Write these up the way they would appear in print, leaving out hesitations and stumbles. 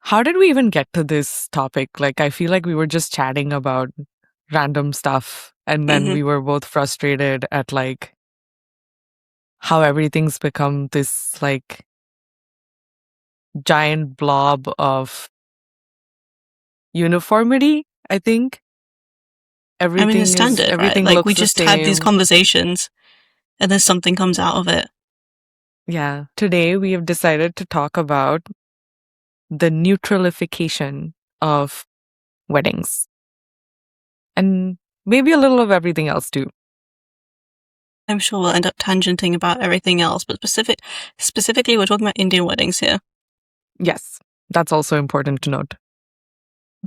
How did we even get to this topic? Like, I feel like we were just chatting about random stuff, and then we were both frustrated at like how everything's become this like giant blob of uniformity, I think. Everything it's standard, right? everything Like, we looks the just have these same. conversations and then something comes out of it. Yeah. Today we have decided to talk about the neutralification of weddings. And maybe a little of everything else too. I'm sure we'll end up tangenting about everything else, but specifically, we're talking about Indian weddings here. Yes, that's also important to note.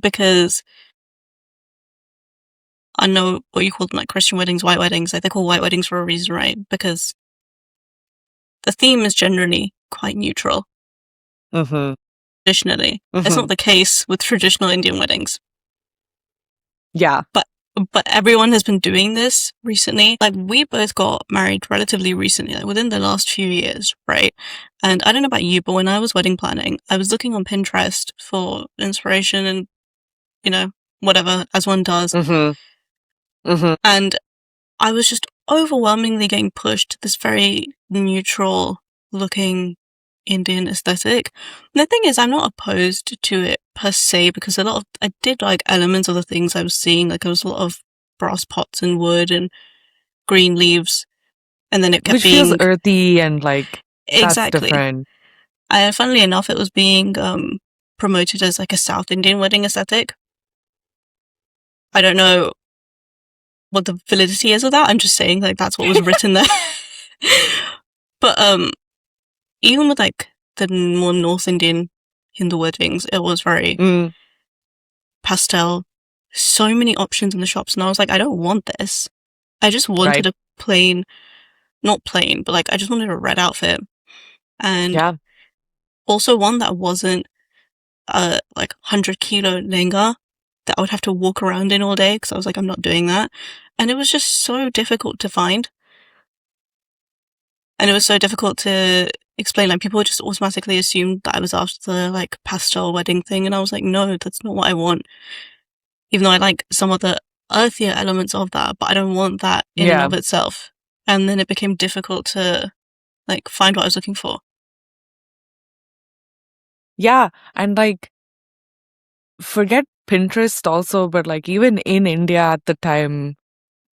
Because I know what you call them, like Christian weddings, white weddings. Like, they're called white weddings for a reason, right? Because the theme is generally quite neutral. Traditionally. It's not the case with traditional Indian weddings. Yeah. But everyone has been doing this recently. Like, we both got married relatively recently, like within the last few years, right? And I don't know about you, but when I was wedding planning, I was looking on Pinterest for inspiration and, you know, whatever, as one does. And I was just overwhelmingly getting pushed to this very neutral looking Indian aesthetic. And the thing is, I'm not opposed to it per se, because I did like elements of the things I was seeing. Like, there was a lot of brass pots and wood and green leaves, and then it kept Which feels earthy and like that's different. Funnily enough, it was being promoted as like a South Indian wedding aesthetic. I don't know what the validity is of that. I'm just saying, like, that's what was written there. But even with like the more North Indian Hindu weddings, it was very pastel. So many options in the shops, and I was like, I don't want this. I just wanted a plain, not plain, but like, I just wanted a red outfit. And also one that wasn't like 100-kilo lehenga that I would have to walk around in all day, because I was like, I'm not doing that. And it was just so difficult to find. And it was so difficult to explain. Like, people just automatically assumed that I was after the like pastel wedding thing, and I was like, no, that's not what I want. Even though I like some of the earthier elements of that, but I don't want that in and of itself. And then it became difficult to like find what I was looking for. Yeah, and like, forget Pinterest also, but like even in India at the time,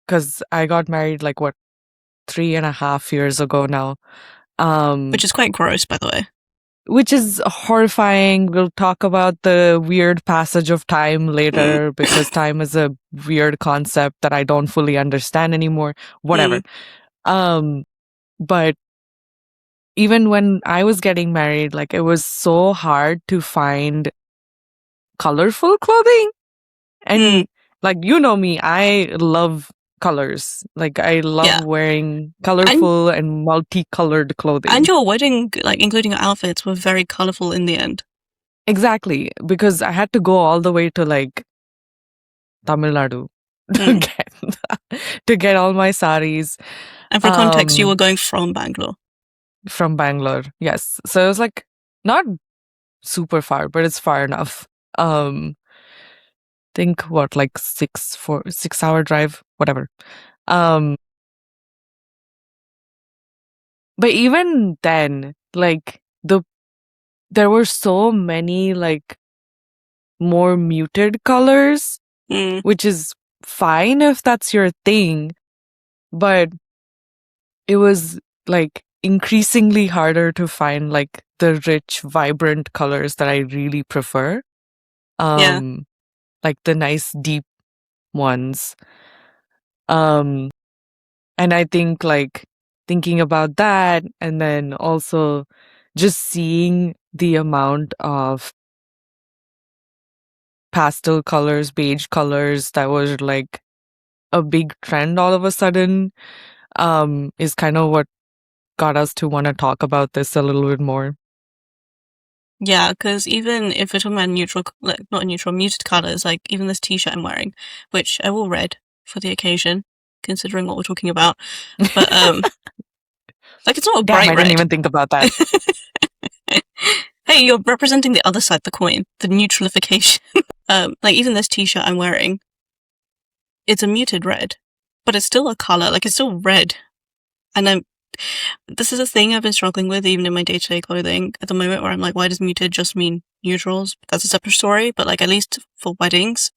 because I got married like 3.5 years ago now. Which is quite gross, by the way. Which is horrifying. We'll talk about the weird passage of time later, because time is a weird concept that I don't fully understand anymore. Whatever. But even when I was getting married, like, it was so hard to find colorful clothing. And like, you know me, I love colors. Like, I love wearing colorful and multicolored clothing. And your wedding, like, including your outfits, were very colorful in the end. Exactly, because I had to go all the way to like Tamil Nadu to get all my saris. And for context, you were going from Bangalore. From Bangalore, yes. So it was like not super far, but it's far enough. Think what, like 6 hour drive, whatever. But even then, like, there were so many like more muted colors, which is fine if that's your thing, but it was like increasingly harder to find like the rich, vibrant colors that I really prefer. Like the nice deep ones. And I think like thinking about that, and then also just seeing the amount of pastel colors, beige colors that was like a big trend all of a sudden, is kind of what got us to want to talk about this a little bit more. Yeah, because even if we're talking about neutral, like, not neutral, muted colors, like even this t-shirt I'm wearing, which I will red for the occasion, considering what we're talking about. But like, it's not a bright red. I didn't even think about that. Hey, you're representing the other side of the coin, the neutralification. Like even this t-shirt I'm wearing, it's a muted red, but it's still a color, like it's still red. And this is a thing I've been struggling with even in my day-to-day clothing at the moment, where I'm like, why does muted just mean neutrals? That's a separate story, but like at least for weddings,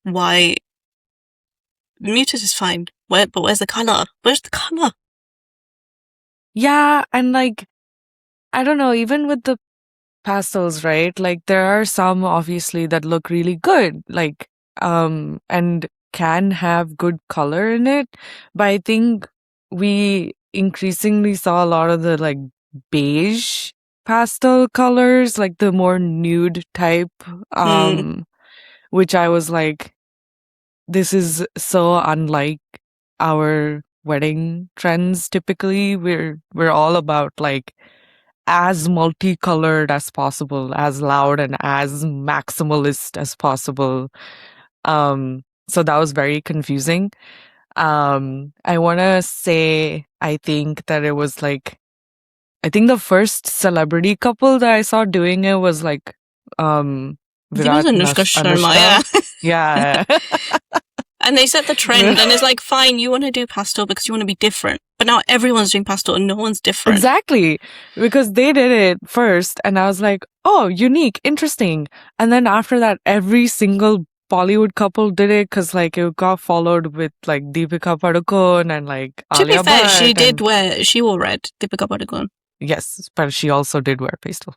why muted is fine. But where's the color? Where's the color? Yeah, and like, I don't know, even with the pastels, right? Like there are some obviously that look really good, like, and can have good color in it. But I think we increasingly saw a lot of the like beige pastel colors, like the more nude type, which I was like, this is so unlike our wedding trends. Typically, we're all about like as multicolored as possible, as loud and as maximalist as possible. So that was very confusing. I want to say, I think that it was like, I think the first celebrity couple that I saw doing it was like, I think it was Virat Anushka Sharma, Anushka. Yeah. And they set the trend, and it's like, fine, you want to do pastel because you want to be different. But now everyone's doing pastel and no one's different. Exactly. Because they did it first, and I was like, oh, unique, interesting. And then after that, every single Bollywood couple did it because like it got followed with like Deepika Padukone and like To be Alia fair, Bhatt. she wore red, Deepika Padukone. Yes, but she also did wear pastel.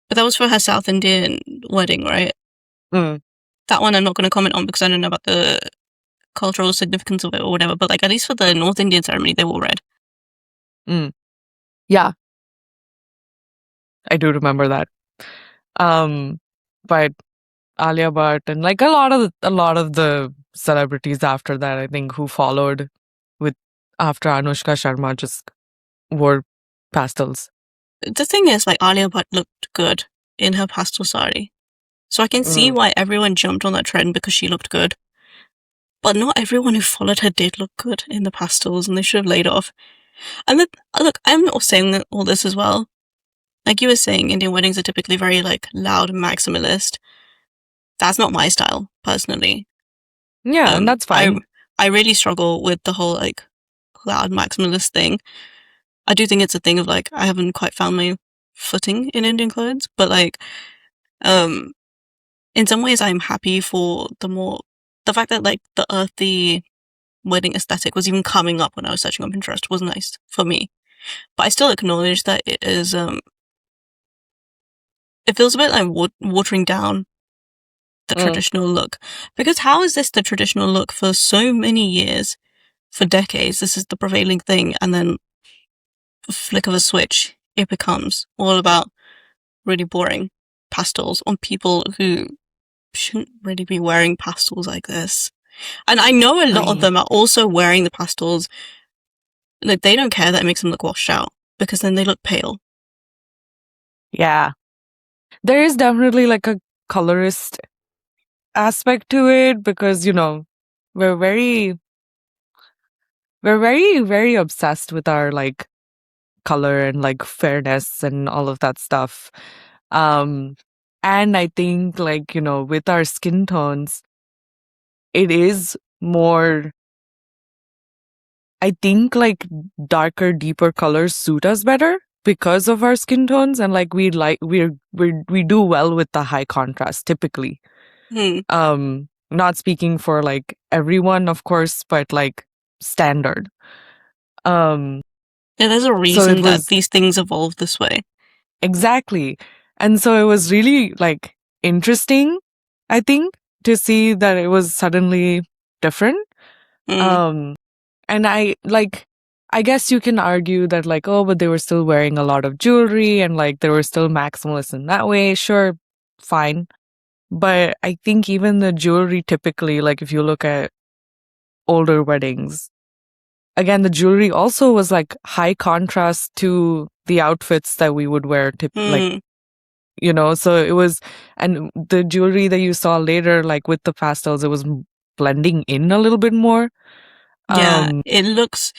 But that was for her South Indian wedding, right? Mm. That one I'm not going to comment on because I don't know about the cultural significance of it or whatever. But like at least for the North Indian ceremony, they wore red. Yeah, I do remember that. But Alia Bhatt and like a lot of the celebrities after that, I think, who followed with after Anushka Sharma just wore pastels. The thing is, like Alia Bhatt looked good in her pastel sari, so I can see why everyone jumped on that trend because she looked good. But not everyone who followed her did look good in the pastels, and they should have laid off. And look, I'm not saying all this as well. Like you were saying, Indian weddings are typically very like loud and maximalist. That's not my style, personally. Yeah, and that's fine. I really struggle with the whole like loud maximalist thing. I do think it's a thing of like I haven't quite found my footing in Indian clothes, but like in some ways I'm happy for the fact that like the earthy wedding aesthetic was even coming up when I was searching on Pinterest was nice for me. But I still acknowledge that it is it feels a bit like watering down the traditional look. Because how is this the traditional look for so many years, for decades? This is the prevailing thing, and then flick of a switch, it becomes all about really boring pastels on people who shouldn't really be wearing pastels like this. And I know a lot of them are also wearing the pastels. Like they don't care that it makes them look washed out because then they look pale. Yeah. There is definitely like a colorist aspect to it because, you know, we're very, very obsessed with our like color and like fairness and all of that stuff. And I think like, you know, with our skin tones, it is more, I think like darker, deeper colors suit us better because of our skin tones, and like we do well with the high contrast typically. Not speaking for like everyone, of course, but like standard. Yeah, there's a reason that these things evolve this way. Exactly. And so it was really like interesting, I think, to see that it was suddenly different. And I guess you can argue that like, oh, but they were still wearing a lot of jewelry and like they were still maximalist in that way. Sure, fine. But I think even the jewelry typically, like if you look at older weddings, again, the jewelry also was like high contrast to the outfits that we would wear, like, you know, so it was, and the jewelry that you saw later, like with the pastels, it was blending in a little bit more. Yeah, it's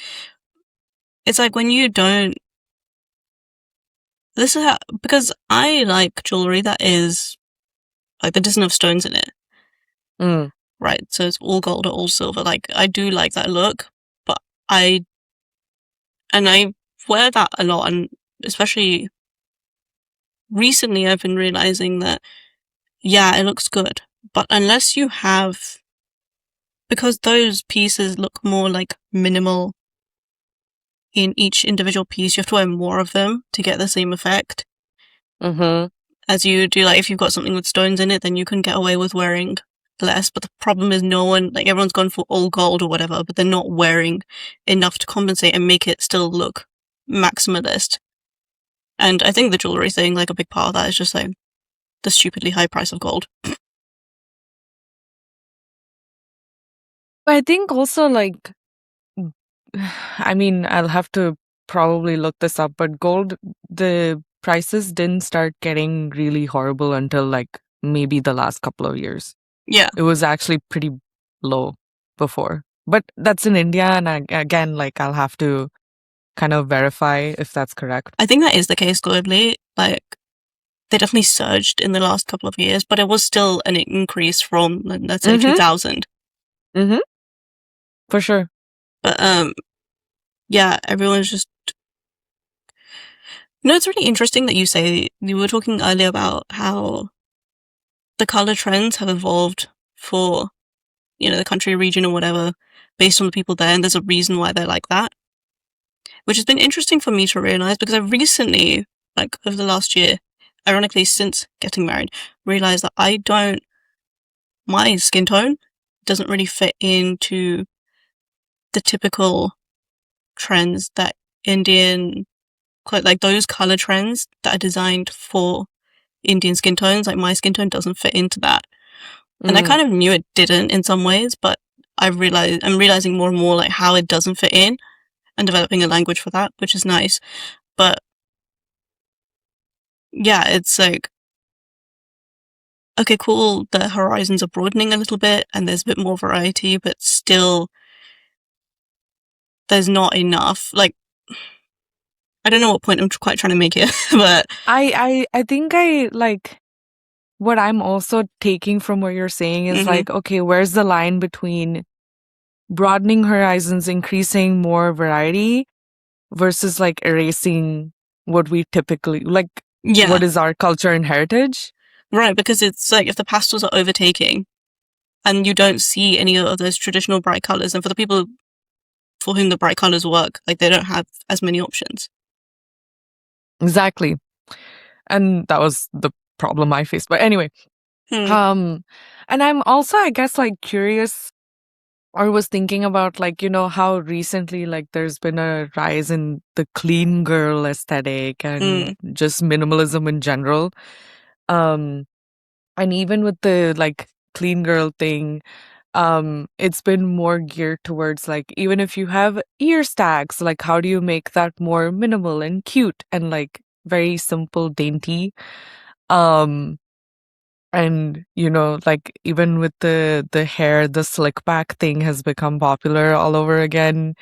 like when you don't, this is how, because I like jewelry that is like there doesn't have stones in it. Right, so it's all gold or all silver. Like, I do like that look, but I wear that a lot, and especially recently I've been realizing that, yeah, it looks good, but unless you have, because those pieces look more like minimal in each individual piece, you have to wear more of them to get the same effect. As you do, like, if you've got something with stones in it, then you can get away with wearing less, but the problem is everyone's gone for all gold or whatever, but they're not wearing enough to compensate and make it still look maximalist. And I think the jewelry thing, like, a big part of that is just like the stupidly high price of gold. I think also, like, I mean, I'll have to probably look this up, but gold, the prices didn't start getting really horrible until like maybe the last couple of years. Yeah. It was actually pretty low before. But that's in India, and again, like, I'll have to kind of verify if that's correct. I think that is the case globally. Like, they definitely surged in the last couple of years, but it was still an increase from, let's say, 2000. For sure. But, yeah, everyone's just... it's really interesting that you were talking earlier about how the color trends have evolved for, the country, region, or whatever, based on the people there, and there's a reason why they're like that. Which has been interesting for me to realize, because I've recently, like, over the last year, ironically, since getting married, realized that my skin tone doesn't really fit into the typical trends that like those color trends that are designed for Indian skin tones. Like, my skin tone doesn't fit into that. And I kind of knew it didn't in some ways, but I'm realizing more and more, like, how it doesn't fit in, and developing a language for that, which is nice. But yeah, it's like, okay, cool, the horizons are broadening a little bit and there's a bit more variety, but still there's not enough. Like, I don't know what point I'm quite trying to make here, but I think I like what I'm also taking from what you're saying is like, okay, where's the line between broadening horizons, increasing more variety, versus like erasing what we typically like, what is our culture and heritage? Right, because it's like, if the pastels are overtaking and you don't see any of those traditional bright colors, and for the people for whom the bright colors work, like, they don't have as many options. Exactly. And that was the problem I faced. But anyway, and I'm also, I guess, like, curious, or was thinking about, like, how recently, like, there's been a rise in the clean girl aesthetic and just minimalism in general. And even with the, like, clean girl thing, it's been more geared towards, like, even if you have ear stacks, like, how do you make that more minimal and cute and, like, very simple, dainty? And, like, even with the hair, the slick back thing has become popular all over again.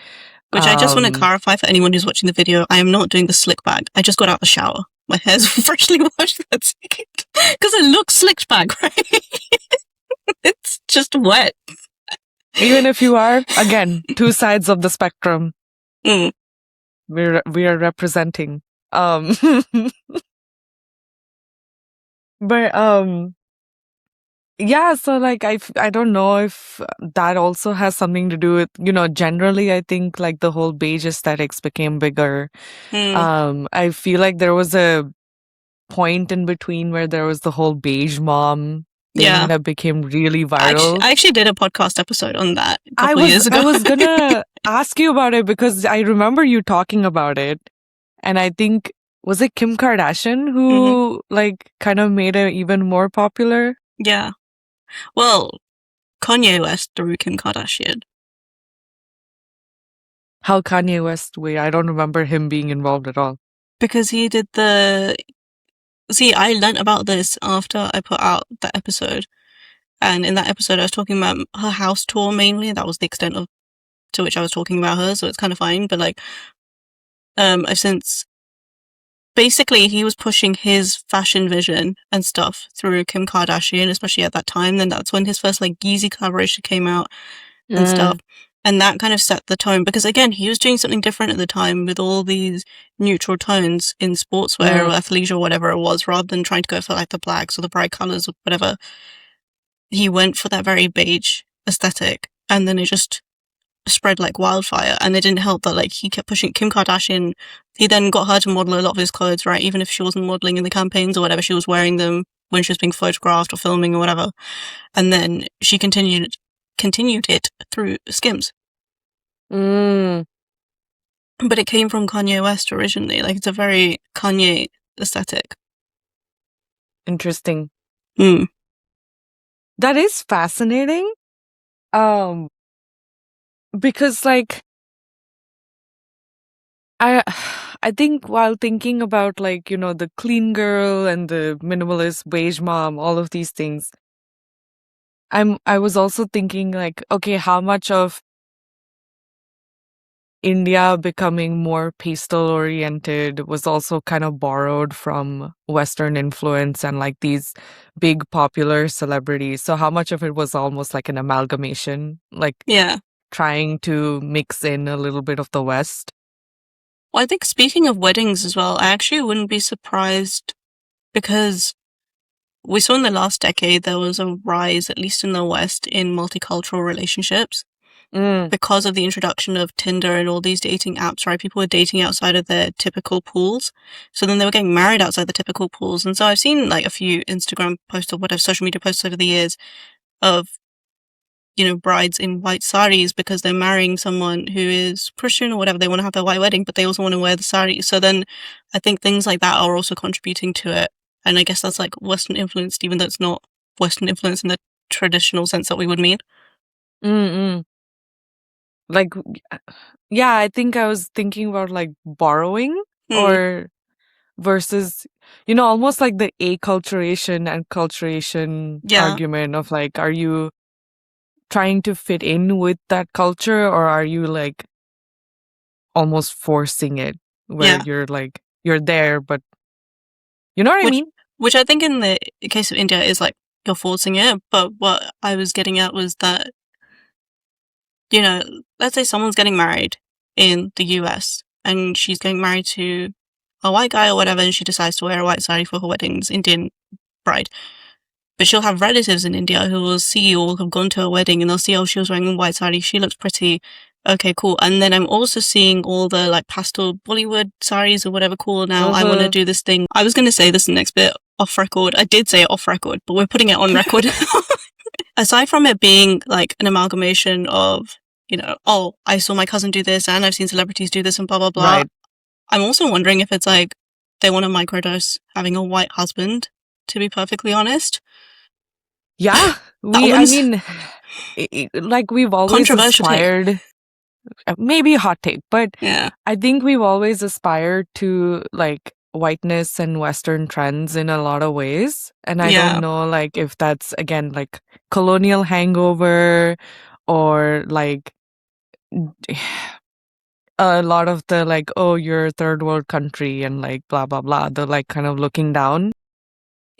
Which I just want to clarify for anyone who's watching the video, I am not doing the slick back. I just got out of the shower. My hair's freshly washed. That's it. Because it looks slicked back, right? It's just wet. Even if you are, again, two sides of the spectrum. We are representing. But yeah, so, like, I don't know if that also has something to do with, generally I think, like, the whole beige aesthetics became bigger. I feel like there was a point in between where there was the whole beige mom thing that became really viral. I actually did a podcast episode on that a couple years ago. I was gonna ask you about it because I remember you talking about it, and I think, was it Kim Kardashian who like kind of made it even more popular? Yeah. Well, Kanye West through Kim Kardashian. How Kanye West? Wait, I don't remember him being involved at all. Because he did See, I learnt about this after I put out the episode. And in that episode, I was talking about her house tour mainly. That was the extent to which I was talking about her, so it's kind of fine. But, like, I've since basically he was pushing his fashion vision and stuff through Kim Kardashian, especially at that time. Then that's when his first like Yeezy collaboration came out and stuff. And that kind of set the tone because again, he was doing something different at the time with all these neutral tones in sportswear or athleisure or whatever it was, rather than trying to go for like the blacks or the bright colors or whatever. He went for that very beige aesthetic, and then it just spread like wildfire. And it didn't help that like he kept pushing Kim Kardashian. He then got her to model a lot of his clothes, right? Even if she wasn't modeling in the campaigns or whatever, she was wearing them when she was being photographed or filming or whatever. And then she continued it through Skims. But it came from Kanye West originally. Like, it's a very Kanye aesthetic. Interesting. That is fascinating. Because like I think while thinking about like, you know, the clean girl and the minimalist beige mom, all of these things, I was also thinking like, okay, how much of India becoming more pastel oriented was also kind of borrowed from Western influence and like these big popular celebrities. So how much of it was almost like an amalgamation, like trying to mix in a little bit of the West? Well, I think speaking of weddings as well, I actually wouldn't be surprised because we saw in the last decade there was a rise, at least in the West, in multicultural relationships. Because of the introduction of Tinder and all these dating apps, right? People were dating outside of their typical pools. So then they were getting married outside the typical pools. And so I've seen like a few Instagram posts or whatever, social media posts over the years of, you know, brides in white saris because they're marrying someone who is Christian or whatever. They want to have their white wedding, but they also want to wear the sari. So then I think things like that are also contributing to it. And I guess that's like Western influenced, even though it's not Western influence in the traditional sense that we would mean. Like, yeah, I think I was thinking about like borrowing or versus, you know, almost like the acculturation and culturation argument of like, are you trying to fit in with that culture or are you like almost forcing it where you're like, you're there, but you know what I mean? Which I think in the case of India is like, you're forcing it. But what I was getting at was that, you know, let's say someone's getting married in the US and she's getting married to a white guy or whatever, and she decides to wear a white sari for her wedding's Indian bride. But she'll have relatives in India who will see or have gone to a wedding and they'll see, oh, she was wearing a white sari, she looks pretty. Okay, cool. And then I'm also seeing all the like pastel Bollywood saris or whatever, cool. Now I want to do this thing. I was going to say this next bit off record. I did say it off record, but we're putting it on record. Aside from it being like an amalgamation of, you know, oh, I saw my cousin do this and I've seen celebrities do this and blah, blah, blah. Right. I'm also wondering if it's like they want to microdose having a white husband, to be perfectly honest. Yeah. I mean, like we've always aspired, maybe a hot take, but I think we've always aspired to like whiteness and Western trends in a lot of ways. And I don't know like if that's again like colonial hangover or like a lot of the like, oh, you're a third world country and like blah, blah, blah. The like kind of looking down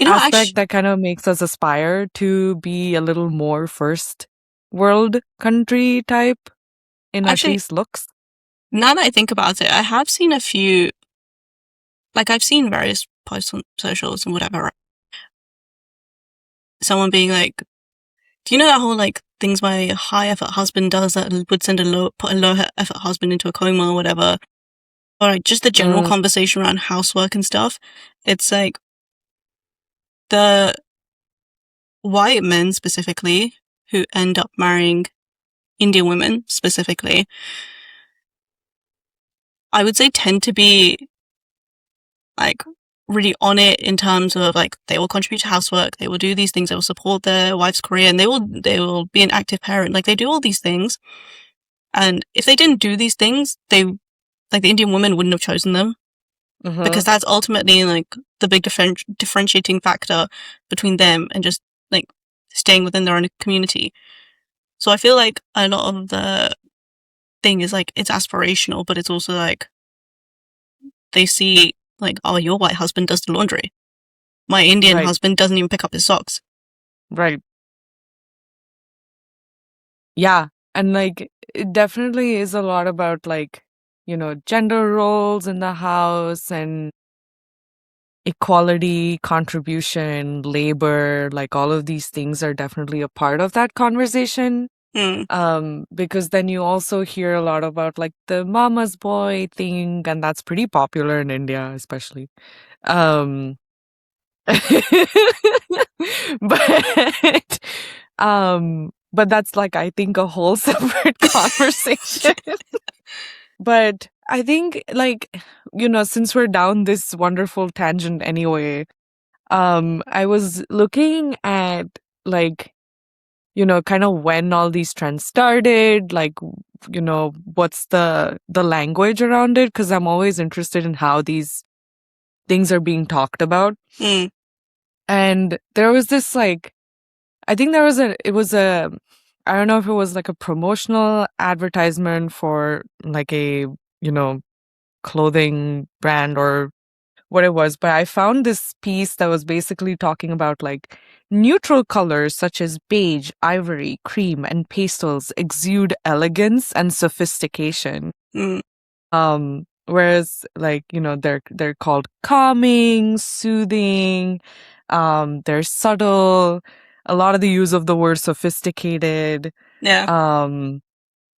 aspect that kind of makes us aspire to be a little more first world country type in at least looks. Now that I think about it, I have seen a few, like I've seen various posts on socials and whatever. Someone being like, do you know that whole like things my high effort husband does that would send put a low effort husband into a coma or whatever? Or like just the general conversation around housework and stuff. It's like the white men specifically who end up marrying Indian women specifically, I would say tend to be like really on it in terms of like they will contribute to housework, they will do these things, they will support their wife's career, and they will be an active parent. Like they do all these things, and if they didn't do these things, they like the Indian women wouldn't have chosen them because that's ultimately like the big differentiating factor between them and just like staying within their own community. So I feel like a lot of the thing is like it's aspirational, but it's also like they see like, oh, your white husband does the laundry. My Indian husband doesn't even pick up his socks. Right. Yeah. And like, it definitely is a lot about like, gender roles in the house and equality, contribution, labor, like all of these things are definitely a part of that conversation. Because then you also hear a lot about like the mama's boy thing, and that's pretty popular in India, especially. Um, but but that's like I think a whole separate conversation. But I think like since we're down this wonderful tangent anyway, I was looking at like kind of when all these trends started, like what's the language around it, because I'm always interested in how these things are being talked about. And there was this like, I think I don't know if it was like a promotional advertisement for like a clothing brand or what it was, but I found this piece that was basically talking about like neutral colors such as beige, ivory, cream, and pastels exude elegance and sophistication. Whereas like, they're called calming, soothing, they're subtle, a lot of the use of the word sophisticated. Yeah.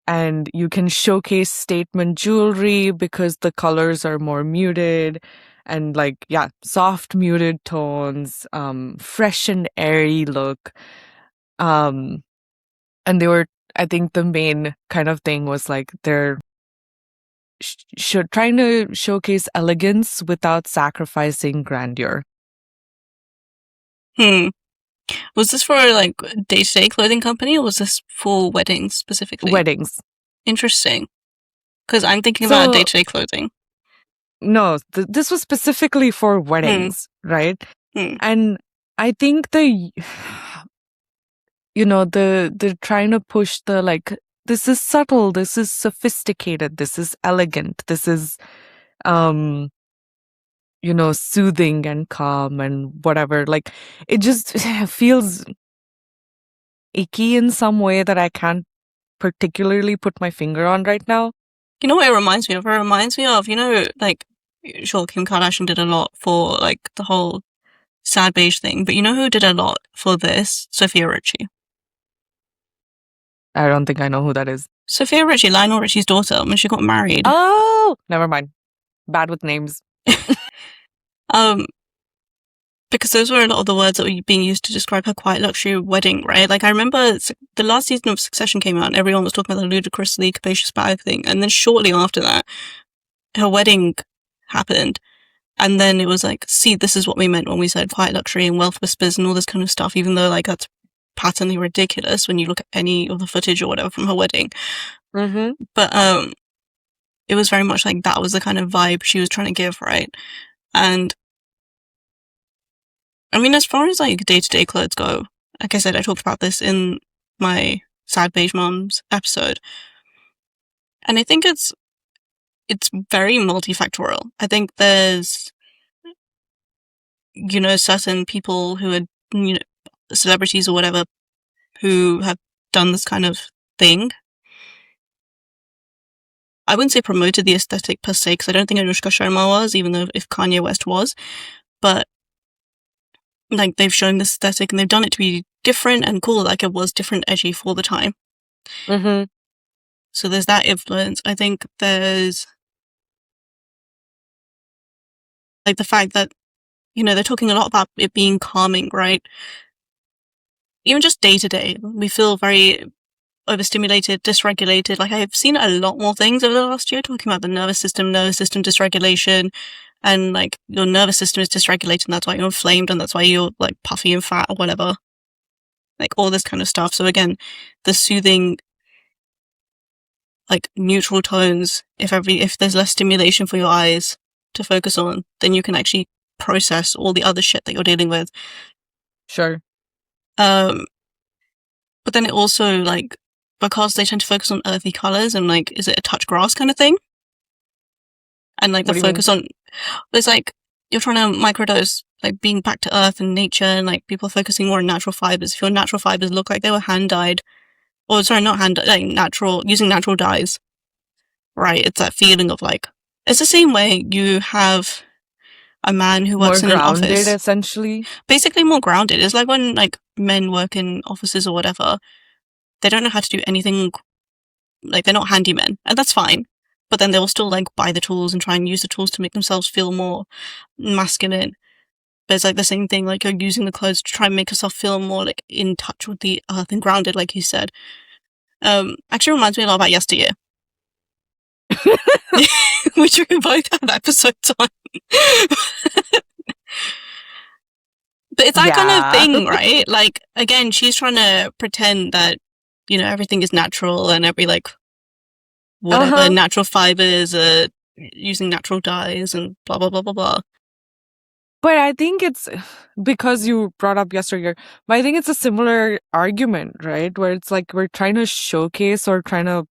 And you can showcase statement jewelry because the colors are more muted and like, yeah, soft muted tones, fresh and airy look. And I think the main kind of thing was like they're trying to showcase elegance without sacrificing grandeur. Was this for like day-to-day clothing company, or was this for weddings specifically? Weddings. Interesting. Because I'm thinking about day-to-day clothing. No, this was specifically for weddings, right? And I think they're trying to push the like, this is subtle, this is sophisticated, this is elegant, this is soothing and calm and whatever. Like, it just feels icky in some way that I can't particularly put my finger on right now. You know what it reminds me of? It reminds me of, like, sure, Kim Kardashian did a lot for, like, the whole sad beige thing, but you know who did a lot for this? Sophia Richie. I don't think I know who that is. Sophia Richie, Lionel Richie's daughter, when she got married. Oh! Never mind. Bad with names. Because those were a lot of the words that were being used to describe her quiet luxury wedding, right? Like, I remember the last season of Succession came out and everyone was talking about the ludicrously capacious bag thing. And then shortly after that, her wedding happened. And then it was like, see, this is what we meant when we said quiet luxury and wealth whispers and all this kind of stuff, even though, like, that's patently ridiculous when you look at any of the footage or whatever from her wedding. But, it was very much like that was the kind of vibe she was trying to give, right? And I mean, as far as like day-to-day clothes go, like I said, I talked about this in my Sad Beige Moms episode. And I think it's very multifactorial. I think there's, certain people who are, celebrities or whatever, who have done this kind of thing. I wouldn't say promoted the aesthetic per se, because I don't think Anushka Sharma was, even though if Kanye West was. But like, they've shown this aesthetic and they've done it to be different and cool, like it was different, edgy for the time. So there's that influence. I think there's like the fact that, they're talking a lot about it being calming, right? Even just day to day, we feel very overstimulated, dysregulated. Like, I've seen a lot more things over the last year talking about the nervous system dysregulation, and like your nervous system is dysregulated and that's why you're inflamed and that's why you're like puffy and fat or whatever. Like all this kind of stuff. So again, the soothing, like neutral tones, if there's less stimulation for your eyes to focus on, then you can actually process all the other shit that you're dealing with. Sure. But then it also, like, because they tend to focus on earthy colors and like, is it a touch grass kind of thing? And like the focus on, it's like, you're trying to microdose, like being back to earth and nature, and like people focusing more on natural fibers. If your natural fibers look like they were hand dyed, or sorry, not hand dyed, like natural, using natural dyes, right? It's that feeling of like, it's the same way you have a man who More works in an grounded, office. essentially. Basically more grounded. It's like when like men work in offices or whatever, they don't know how to do anything, like they're not handymen, and that's fine. But then they'll still like buy the tools and try and use the tools to make themselves feel more masculine. But it's like the same thing, like you're using the clothes to try and make yourself feel more like in touch with the earth and grounded, like you said. Actually reminds me a lot about yesteryear. Which we both have episodes on. But it's that kind of thing, right? Like, again, she's trying to pretend that, you know, everything is natural and every, like, whatever, natural fibers, using natural dyes and blah, blah, blah, blah, blah. But I think it's, because you brought up yesteryear, but I think it's a similar argument, right? Where it's like we're trying to showcase or trying to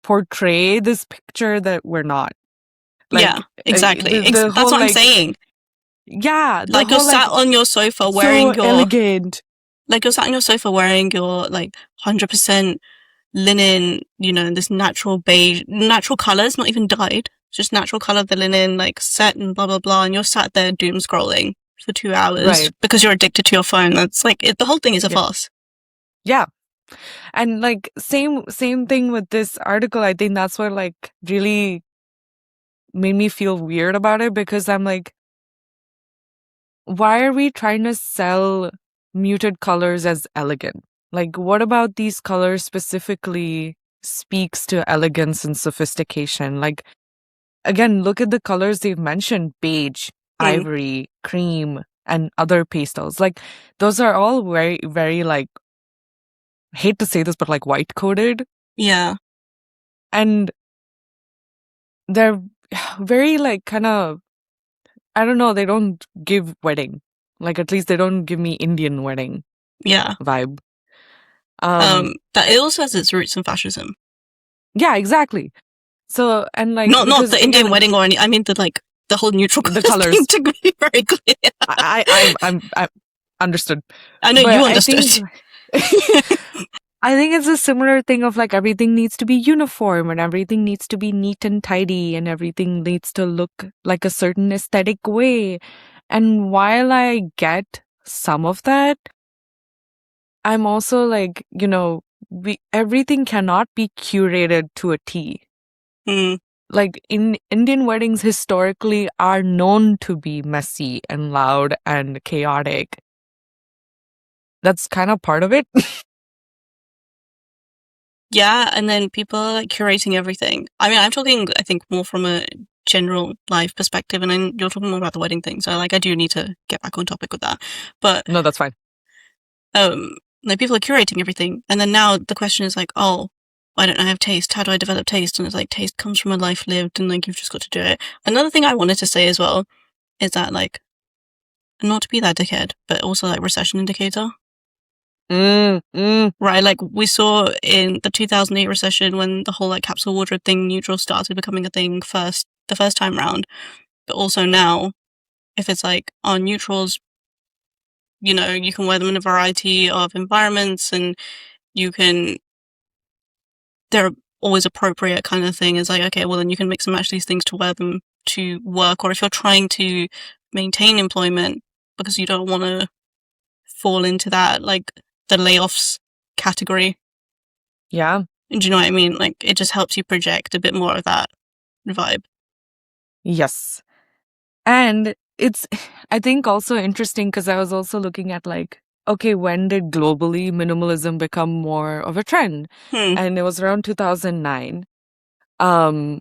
portray this picture that we're not. Like, yeah, exactly. That's whole, what I'm saying. Yeah. Like you're sat on your sofa wearing so elegant. Like you're sat on your sofa wearing your like 100% linen, you know, this natural beige, natural colours, not even dyed, just natural colour of the linen, like set and blah, blah, blah. And you're sat there doom scrolling for 2 hours because you're addicted to your phone. That's like, the whole thing is a farce. Yeah. And like same thing with this article. I think that's what like really made me feel weird about it, because I'm like, why are we trying to sell muted colors as elegant? Like, what about these colors specifically speaks to elegance and sophistication? Like, again, look at the colors they've mentioned: beige, ivory, cream, and other pastels. Like, those are all very, very like, hate to say this, but like white coded. Yeah. And they're very like kind of, I don't know, they don't give wedding. Like, at least they don't give me Indian wedding vibe. That it also has its roots in fascism. Yeah, exactly. So, and like, not the Indian wedding or any, I mean the whole neutral the colors. To be very clear. I'm understood. I know you understood. I think it's a similar thing of like everything needs to be uniform and everything needs to be neat and tidy and everything needs to look like a certain aesthetic way. And while I get some of that, I'm also like, you know, everything cannot be curated to a T. Like, in Indian weddings historically are known to be messy and loud and chaotic. That's kind of part of it. Yeah, and then people are like curating everything. I mean, I'm talking, I think, more from a general life perspective, and then you're talking more about the wedding thing. So, like, I do need to get back on topic with that. But no, that's fine. Like, people are curating everything, and then now the question is like, oh, why don't I have taste? How do I develop taste? And it's like, taste comes from a life lived, and like, you've just got to do it. Another thing I wanted to say as well is that, like, not to be that dickhead, but also like recession indicator. Right, like we saw in the 2008 recession when the whole like capsule wardrobe thing, neutral started becoming a thing the first time round. But also now, if it's like on neutrals, you know, you can wear them in a variety of environments and they're always appropriate kind of thing. It's like, okay, well then you can mix and match these things to wear them to work, or if you're trying to maintain employment because you don't want to fall into that, like, the layoffs category. Yeah. Do you know what I mean? Like, it just helps you project a bit more of that vibe. Yes. And it's, I think, also interesting because I was also looking at like, okay, when did globally minimalism become more of a trend? And it was around 2009. I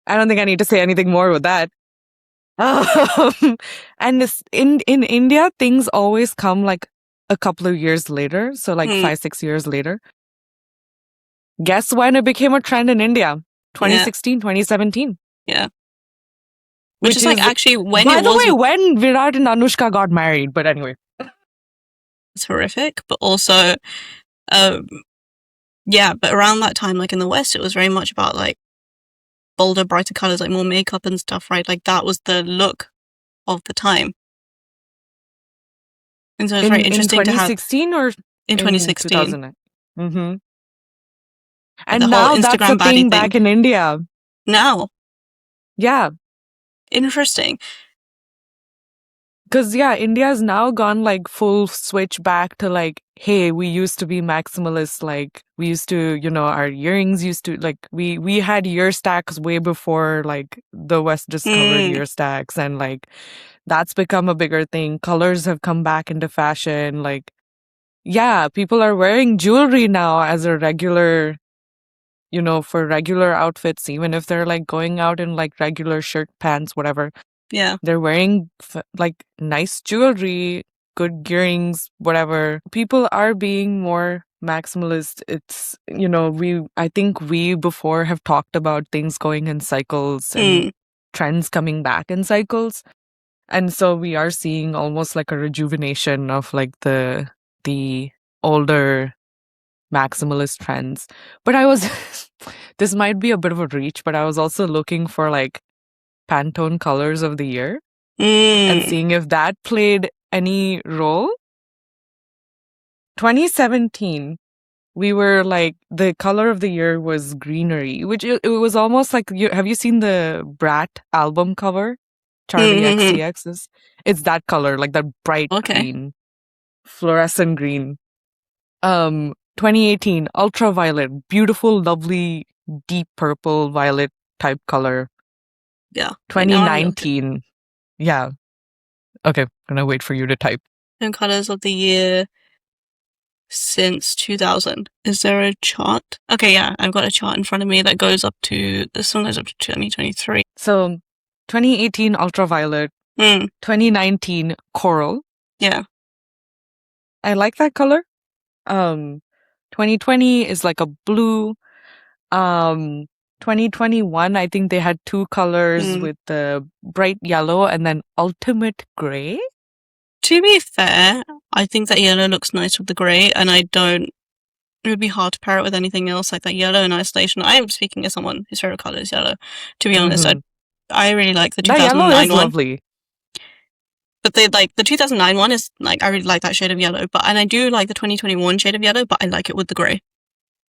don't think I need to say anything more with that. And in India, things always come like a couple of years later. So like 5-6 years later. Guess when it became a trend in India? 2016, 2017. Yeah. Which is like actually when by the way, when Virat and Anushka got married. But anyway. It's horrific. But also, yeah, but around that time, like in the West, it was very much about like bolder, brighter colors, like more makeup and stuff, right? Like that was the look of the time. And so it's very interesting in 2016 to have... or in 2016. 2009? Mm-hmm. And the now whole that's Instagram a thing baddie back thing. in India. Now. Yeah. Interesting. Because, yeah, India's now gone like full switch back to like, hey, we used to be maximalists. Like, we used to, our earrings used to, like, we had ear stacks way before like the West discovered ear stacks. And like, that's become a bigger thing. Colors have come back into fashion. Like, yeah, people are wearing jewelry now as a regular, for regular outfits, even if they're like going out in like regular shirt, pants, whatever. Yeah. They're wearing like nice jewelry, good earrings, whatever. People are being more maximalist. It's, I think we before have talked about things going in cycles and trends coming back in cycles. And so we are seeing almost like a rejuvenation of like the older maximalist trends. But I was, this might be a bit of a reach, but I was also looking for like Pantone colors of the year and seeing if that played any role. 2017, we were like, the color of the year was greenery, which it was almost like, have you seen the Brat album cover? Charlie XCX's? It's that color, like that bright green, fluorescent green. 2018, ultraviolet, beautiful, lovely, deep purple, violet type color. Yeah. 2019. Yeah. Okay, I'm gonna wait for you to type. And colors of the year since 2000. Is there a chart? Okay, yeah, I've got a chart in front of me that goes up to, this one goes up to 2023. So, 2018 ultraviolet, 2019 coral. Yeah. I like that color. 2020 is like a blue. 2021, I think they had two colors with the bright yellow and then ultimate gray. To be fair, I think that yellow looks nice with the grey, and it would be hard to pair it with anything else like that yellow in isolation. I am speaking as someone whose favorite color is yellow. To be honest, I really like the 2009 that yellow is one. Lovely. But the 2009 one is like, I really like that shade of yellow. And I do like the 2021 shade of yellow, but I like it with the grey.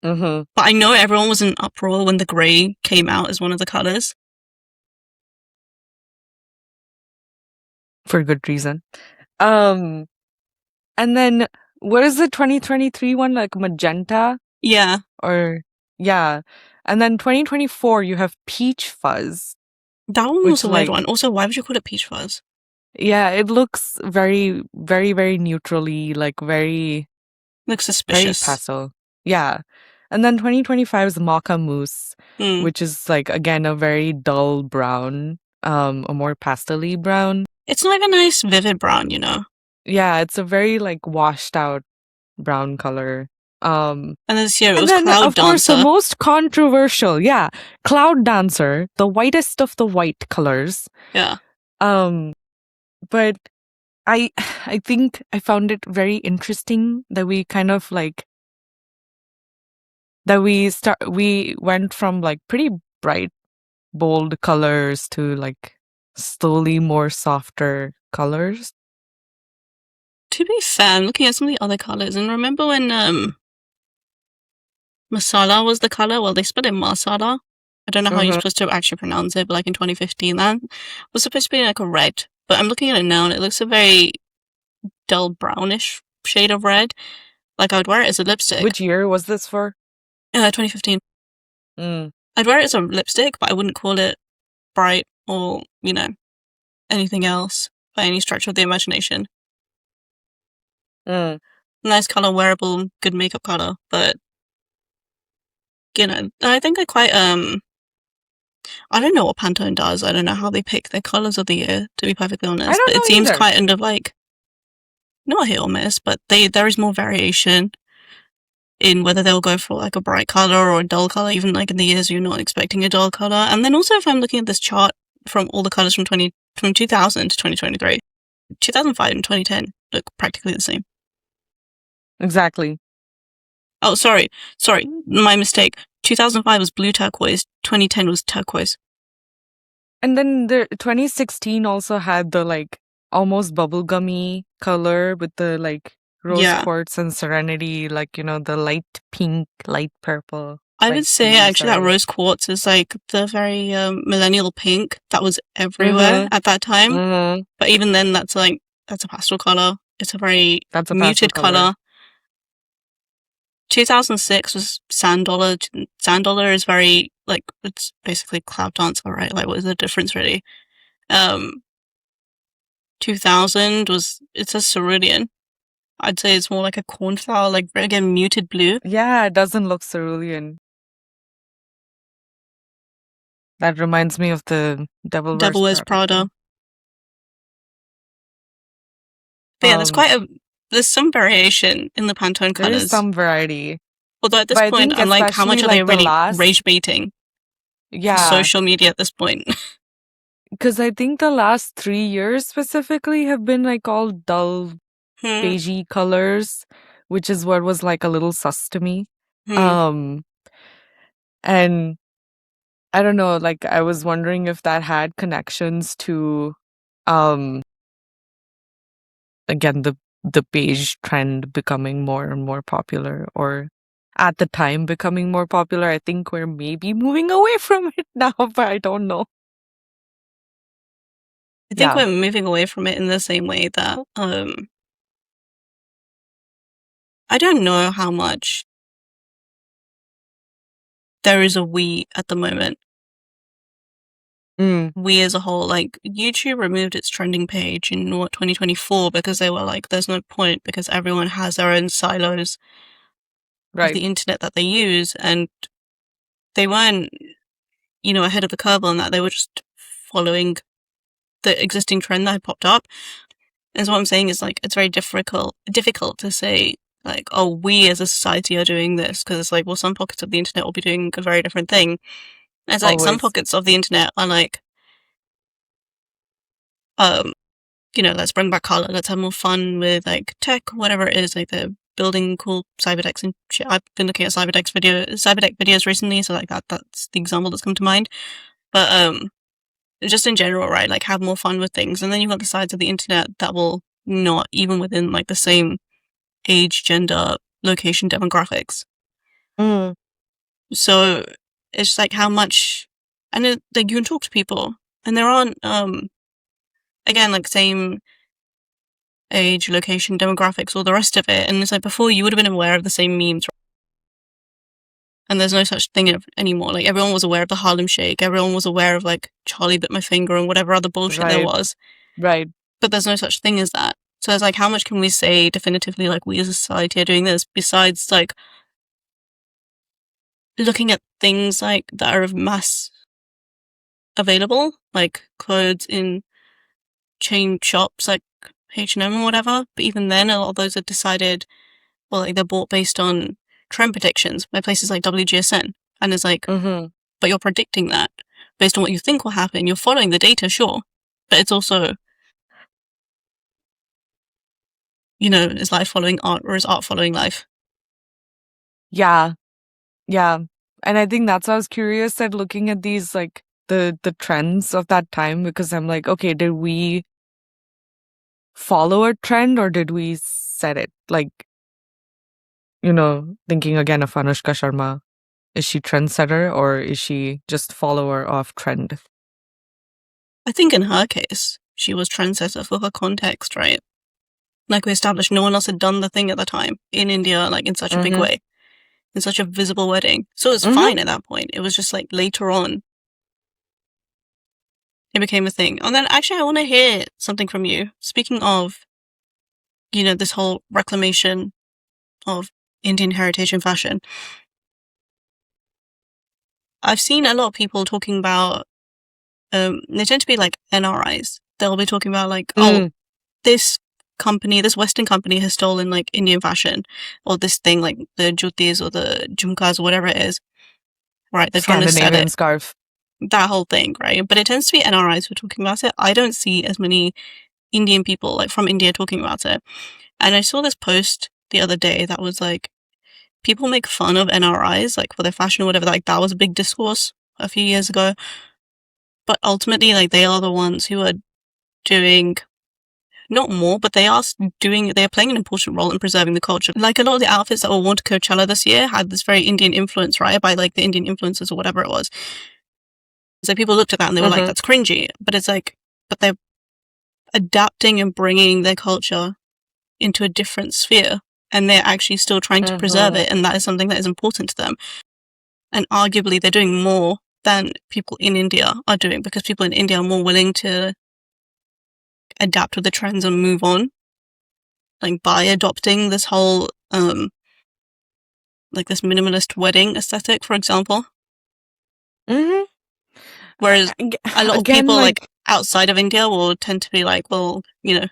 But I know everyone was in uproar when the grey came out as one of the colors. For good reason. And then what is the 2023 one, like magenta? Yeah. Yeah. And then 2024 you have peach fuzz. That one was a weird one. Also, why would you call it peach fuzz? Yeah, it looks very, very, very neutrally, like very... Looks suspicious. Very pastel. Yeah. And then 2025 is Maca Mousse, which is like, again, a very dull brown, a more pastel-y brown. It's not even a nice vivid brown, Yeah, it's a very like washed out brown color. And this year it was then, Cloud of Dancer. course, the most controversial, Cloud Dancer, the whitest of the white colors. Yeah. But I think I found it very interesting that we kind of like we went from like pretty bright, bold colors to like slowly more softer colors. To be fair, I'm looking at some of the other colors, and remember when masala was the color? Well, they spelled it masala. I don't know how you're supposed to actually pronounce it, but like in 2015, that was supposed to be like a red. But I'm looking at it now, and it looks a very dull brownish shade of red. Like I would wear it as a lipstick. Which year was this for? 2015. I'd wear it as a lipstick, but I wouldn't call it bright or, anything else by any stretch of the imagination. Nice color, wearable, good makeup color, but I think I quite I don't know what Pantone does. I don't know how they pick their colors of the year, to be perfectly honest. But it seems quite kind of like not hit or miss, but there is more variation in whether they'll go for like a bright color or a dull color, even like in the years you're not expecting a dull color. And then also if I'm looking at this chart from all the colors from 2000 to 2023, 2005 and 2010 look practically the same. Exactly. Oh, sorry, my mistake. 2005 was blue turquoise. 2010 was turquoise. And then the 2016 also had the like almost bubblegummy color with the like rose quartz and serenity, like, you know, the light pink, light purple. I would say actually that rose quartz is like the very millennial pink that was everywhere at that time. But even then, that's a pastel color. It's a very muted color. 2006 was sand dollar. Sand dollar is very like, it's basically cloud dancer, right? Like, what is the difference really? 2000 it's a cerulean. I'd say it's more like a cornflower, like again muted blue. Yeah, it doesn't look cerulean. That reminds me of the Devil Wears Prada. But yeah, there's some variation in the Pantone colors. There is some variety. Although at this point, I'm like, how much are they really rage baiting? Yeah. Social media at this point. Because I think the last 3 years specifically have been like all dull, beigey colors, which is what was like a little sus to me. And I don't know, like I was wondering if that had connections to, again, the beige trend becoming more and more popular, or at the time becoming more popular. I think we're maybe moving away from it now, but I don't know. I think we're moving away from it in the same way that I don't know how much there is a we at the moment. We as a whole, like YouTube removed its trending page in 2024 because they were like, there's no point because everyone has their own silos of the internet that they use, and they weren't, you know, ahead of the curve on that. They were just following the existing trend that had popped up. And so what I'm saying is like, it's very difficult to say like, oh, we as a society are doing this, because it's like, well, some pockets of the internet will be doing a very different thing. And it's like some pockets of the internet are like, you know, let's bring back color, let's have more fun with like tech, whatever it is, like they're building cool cyberdecks and shit. I've been looking at cyberdeck videos recently, so like that's the example that's come to mind. But just in general, right, like have more fun with things. And then you've got the sides of the internet that will not, even within like the same age, gender, location, demographics. So it's like how much, and like you can talk to people and there aren't again, like same age, location, demographics, all the rest of it. And it's like before you would have been aware of the same memes, right? And there's no such thing anymore. Like everyone was aware of the Harlem Shake. Everyone was aware of like Charlie Bit My Finger and whatever other bullshit there was. Right. But there's no such thing as that. So it's like, how much can we say definitively, like we as a society are doing this, besides like looking at things like that are of mass available, like clothes in chain shops like H&M or whatever. But even then, a lot of those are decided, well, like they're bought based on trend predictions by places like WGSN. And it's like, but you're predicting that based on what you think will happen. You're following the data, sure. But it's also, you know, is life following art or is art following life? Yeah. Yeah. And I think that's why I was curious at looking at these, like the trends of that time, because I'm like, okay, did we follow a trend or did we set it? Like, you know, thinking again of Anushka Sharma, is she trendsetter or is she just follower of trend? I think in her case, she was trendsetter for her context, right? Like we established, no one else had done the thing at the time in India, like in such a big way, in such a visible wedding. So it was fine at that point. It was just like later on, it became a thing. And then actually I want to hear something from you. Speaking of, you know, this whole reclamation of Indian heritage and fashion. I've seen a lot of people talking about, they tend to be like NRIs. They'll be talking about like, oh, this company, this Western company has stolen like Indian fashion, or this thing like the jutis or the jhumkas or whatever it is. Right, they're trying to sell it. Scarf. That whole thing, right? But it tends to be NRIs who are talking about it. I don't see as many Indian people like from India talking about it. And I saw this post the other day that was like, people make fun of NRIs, like, for their fashion or whatever. Like, that was a big discourse a few years ago. But ultimately, like, they are the ones who are doing not more, but they are playing an important role in preserving the culture. Like, a lot of the outfits that were worn to Coachella this year had this very Indian influence, right? By like the Indian influences or whatever it was. So people looked at that and they were like, that's cringy. But it's like, but they're adapting and bringing their culture into a different sphere. And they're actually still trying to preserve it. And that is something that is important to them. And arguably, they're doing more than people in India are doing, because people in India are more willing to adapt with the trends and move on, like by adopting this whole like this minimalist wedding aesthetic, for example. Whereas a lot of people like outside of India will tend to be like, well, you know,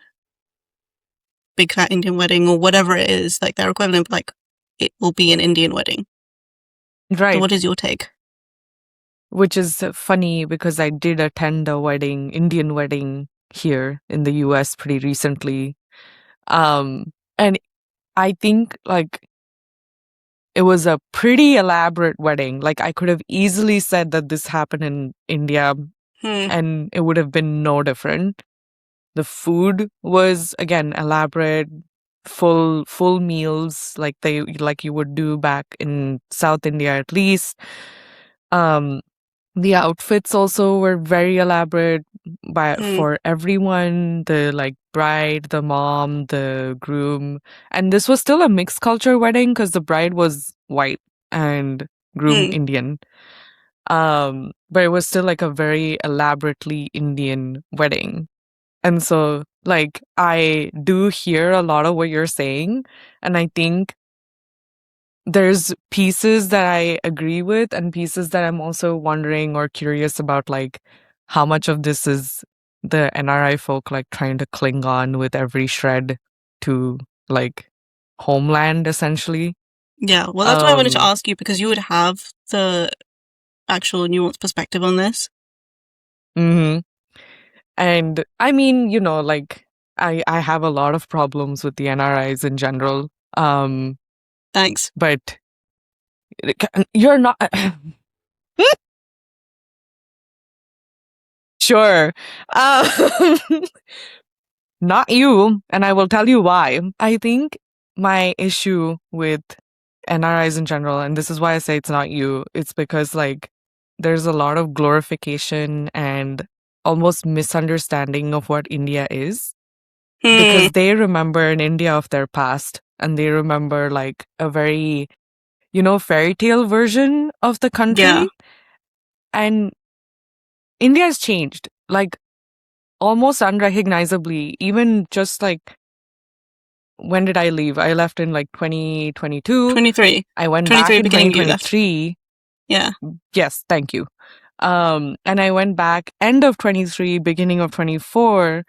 big fat Indian wedding or whatever it is, like their equivalent, like it will be an Indian wedding. Right. So what is your take? Which is funny because I did attend a wedding, Indian wedding here in the US pretty recently. And I think like it was a pretty elaborate wedding. Like I could have easily said that this happened in India and it would have been no different. The food was again elaborate, full meals like you would do back in South India at least. The outfits also were very elaborate for everyone, the like bride, the mom, the groom. And this was still a mixed culture wedding because the bride was white and groom Indian. But it was still like a very elaborately Indian wedding. And so like I do hear a lot of what you're saying, and I think there's pieces that I agree with and pieces that I'm also wondering or curious about, like how much of this is the NRI folk like trying to cling on with every shred to like homeland essentially. Yeah, well, that's why I wanted to ask you, because you would have the actual nuanced perspective on this. And I mean, you know, like I have a lot of problems with the NRIs in general. Thanks. But you're not. Sure. Not you, and I will tell you why. I think my issue with NRIs in general, and this is why I say it's not you, it's because like there's a lot of glorification and almost misunderstanding of what India is. Because they remember an India of their past, and they remember like a very, you know, fairy tale version of the country. Yeah. And India has changed, like almost unrecognizably, even just like, when did I leave? I left in like 2022. 23. I went back in beginning 2023. Yeah. Yes, thank you. And I went back end of 23, beginning of 24.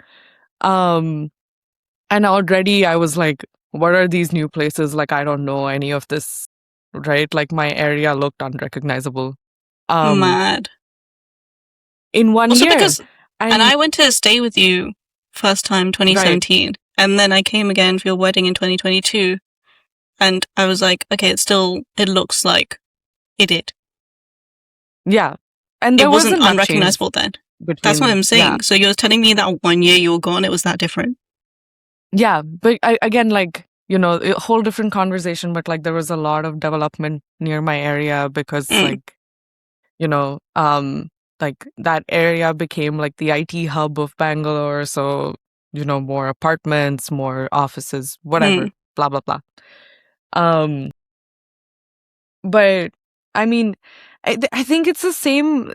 And already I was like, what are these new places? Like, I don't know any of this, right? Like my area looked unrecognizable. Mad. In one year. Because, and I went to stay with you first time 2017. Right. And then I came again for your wedding in 2022. And I was like, okay, it looks like it did. Yeah. And there it wasn't unrecognizable then. That's what I'm saying. Yeah. So you're telling me that 1 year you were gone, it was that different? Yeah. But again, like, you know, a whole different conversation, but like there was a lot of development near my area because like, you know, like that area became like the IT hub of Bangalore. So, you know, more apartments, more offices, whatever, blah, blah, blah. But I mean, I think it's the same.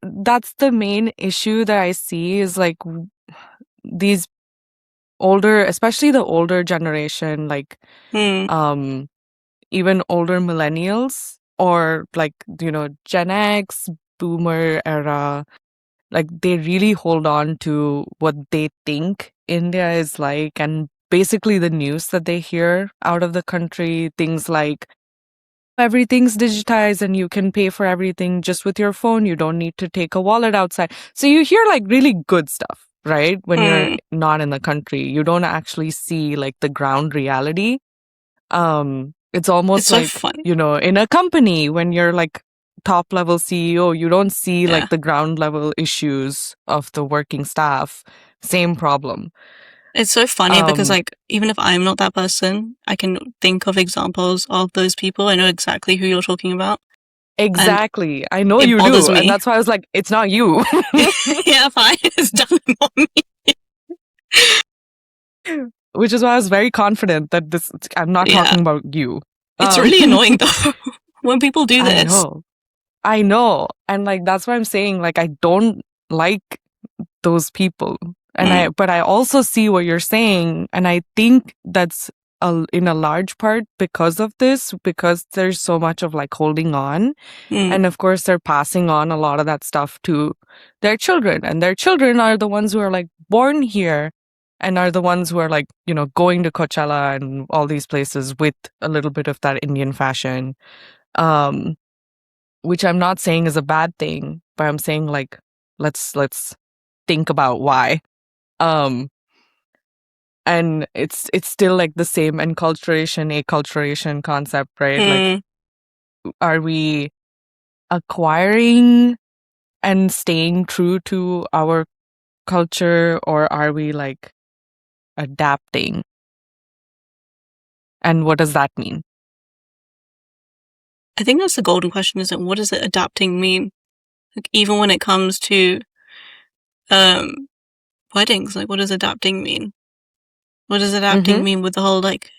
That's the main issue that I see is like these older, especially the older generation, like even older millennials or like, you know, Gen X, Boomer era, like they really hold on to what they think India is like, and basically the news that they hear out of the country, things like everything's digitized and you can pay for everything just with your phone. You don't need to take a wallet outside. So you hear like really good stuff, right? When you're not in the country, you don't actually see like the ground reality. It's almost so like, funny. In a company, when you're like top level CEO, you don't see like the ground level issues of the working staff. Same problem. It's so funny because like, even if I'm not that person, I can think of examples of those people. I know exactly who you're talking about. Exactly. I know it you bothers do. me. And that's why I was like, it's not you. Yeah, fine. It's definitely not me. Which is why I was very confident that I'm not talking about you. It's really annoying though when people do this. I know. And like, that's why I'm saying, like, I don't like those people. And but I also see what you're saying. And I think that's in a large part because of this, because there's so much of like holding on. And of course, they're passing on a lot of that stuff to their children. And their children are the ones who are like born here and are the ones who are like, going to Coachella and all these places with a little bit of that Indian fashion. Which I'm not saying is a bad thing, but I'm saying like, let's think about why. And it's still like the same acculturation concept, right? Like, are we acquiring and staying true to our culture, or are we like adapting? And what does that mean? I think that's the golden question, isn't it? What does it adapting mean? Like, even when it comes to weddings, like, what does adapting mean? What does adapting mean with the whole like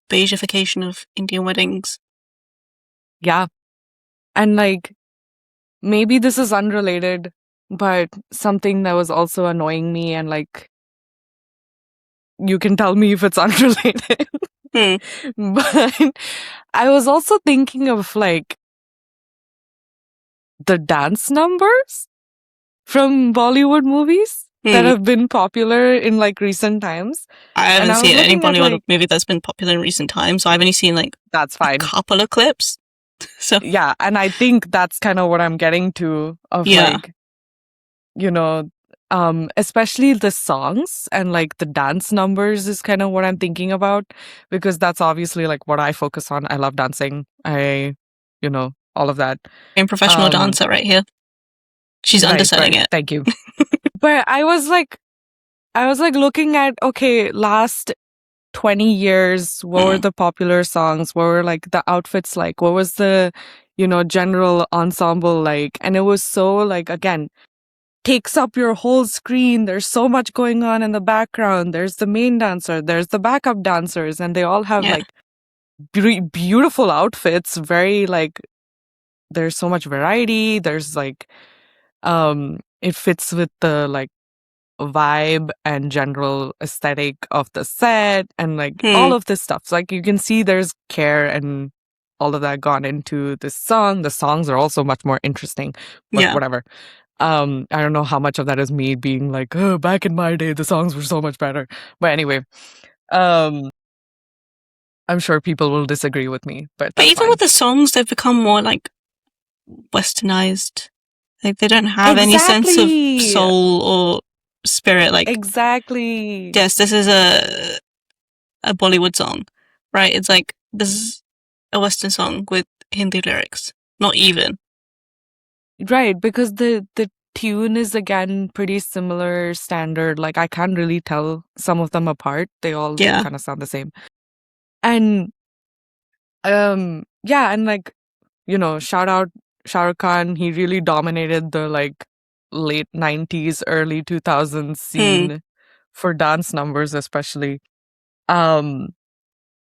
beige-ification of Indian weddings? Yeah. And like, maybe this is unrelated, but something that was also annoying me, and like, you can tell me if it's unrelated. But I was also thinking of like the dance numbers from Bollywood movies that have been popular in like recent times. I haven't seen any Bollywood movie that's been popular in recent times, so I've only seen like that's fine. A couple of clips. So yeah, and I think that's kind of what I'm getting to of like, especially the songs and like the dance numbers is kind of what I'm thinking about, because that's obviously like what I focus on. I love dancing. All of that. I'm a professional dancer right here. She's underselling it. Thank you. But I was like looking at, okay, last 20 years, what were the popular songs? What were like the outfits like? What was the, general ensemble like? And it was so like, again, takes up your whole screen. There's so much going on in the background. There's the main dancer, there's the backup dancers, and they all have like beautiful outfits. Very like, there's so much variety. There's like, it fits with the like vibe and general aesthetic of the set and like all of this stuff. So, like, you can see there's care and all of that gone into this song. The songs are also much more interesting, but whatever. I don't know how much of that is me being like, oh, back in my day, the songs were so much better. But anyway, I'm sure people will disagree with me, but even fine. with the songs, they've become more like westernized. Like, they don't have any sense of soul or spirit. Like, exactly. Yes, this is a Bollywood song, right? It's like, this is a Western song with Hindi lyrics. Not even. Right, because the tune is again pretty similar, standard. Like, I can't really tell some of them apart. They all kind of sound the same. And and like, shout out Shah Rukh Khan. He really dominated the like late 90s, early 2000s scene for dance numbers, especially. But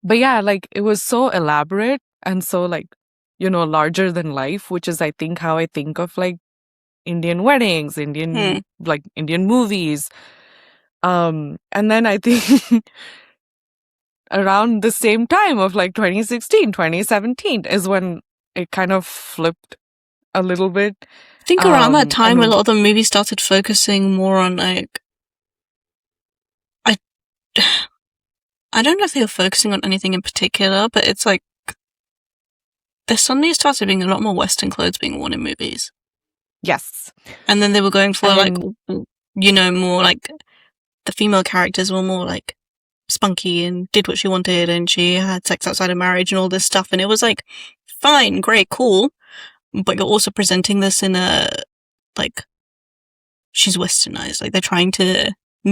yeah, like, it was so elaborate and so like, larger than life, which is, I think, how I think of like Indian weddings, Indian movies. And then I think around the same time of like 2016, 2017 is when it kind of flipped a little bit. I think around that time, a lot of the movies started focusing more on like, I don't know if they were focusing on anything in particular, but it's like there suddenly started being a lot more Western clothes being worn in movies. Yes. And then they were going for like, more like the female characters were more like spunky and did what she wanted, and she had sex outside of marriage and all this stuff, and it was like, fine, great, cool, but you're also presenting this in a, like, she's westernized, like they're trying to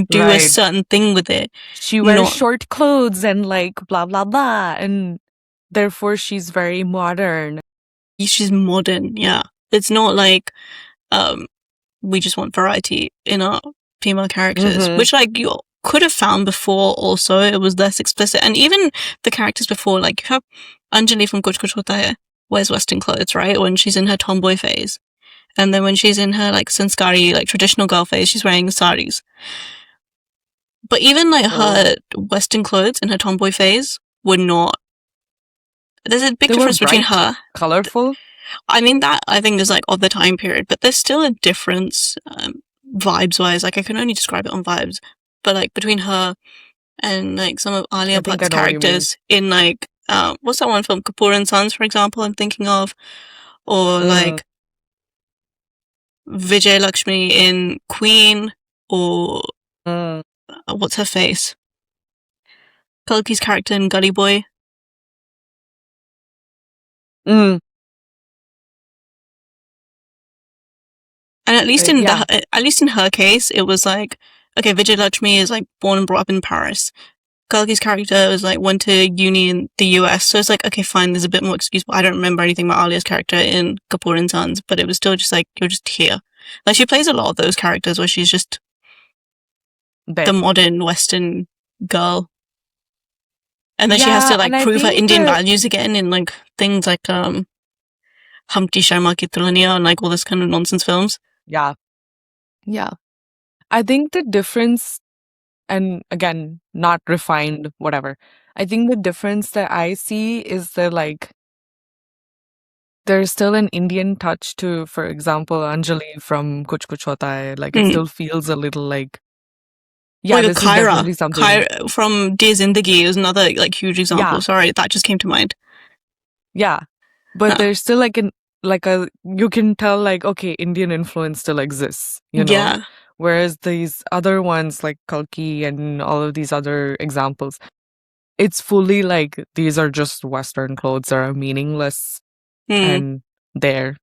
do a certain thing with it. She wears short clothes and like blah blah blah, and therefore she's very modern. She's modern, yeah. It's not like we just want variety in our female characters, which like you could have found before. Also, it was less explicit, and even the characters before, like you have Anjali from Kuch Kuch Hota Hai wears Western clothes, right? When she's in her tomboy phase, and then when she's in her like sanskari, like traditional girl phase, she's wearing saris. But even like her Western clothes in her tomboy phase were not. There's a big difference between her. Colorful. I mean, that I think is like of the time period, but there's still a difference vibes wise. Like I can only describe it on vibes, but like between her and like some of Alia Bhatt's characters in like what's that one film, Kapoor and Sons, for example, I'm thinking of, or like Vijay Lakshmi in Queen, or what's her face? Kalki's character in Gully Boy. And at least in her case, it was like, okay, Vijay Lakshmi is like born and brought up in Paris. Kalki's character was like went to uni in the US, so it's like, okay, fine, there's a bit more excusable. I don't remember anything about Alia's character in Kapoor and Sons, but it was still just like, you're just here. Like she plays a lot of those characters where she's just the modern Western girl. And then she has to like prove her Indian values again in like things like Humpty Sharma Ki Tulaniya and like all this kind of nonsense films. Yeah. I think the difference, and again, not refined, whatever. I think the difference that I see is that like there's still an Indian touch to, for example, Anjali from Kuch Kuch Hota Hai. Like it still feels a little like, yeah, like this Kyra. Is definitely something. Kyra from Dear Zindagi is another like huge example. Yeah. Sorry, that just came to mind. Yeah, but there's still like you can tell like, okay, Indian influence still exists, you know? Yeah. Whereas these other ones like Kalki and all of these other examples, it's fully like these are just Western clothes that are meaningless and there.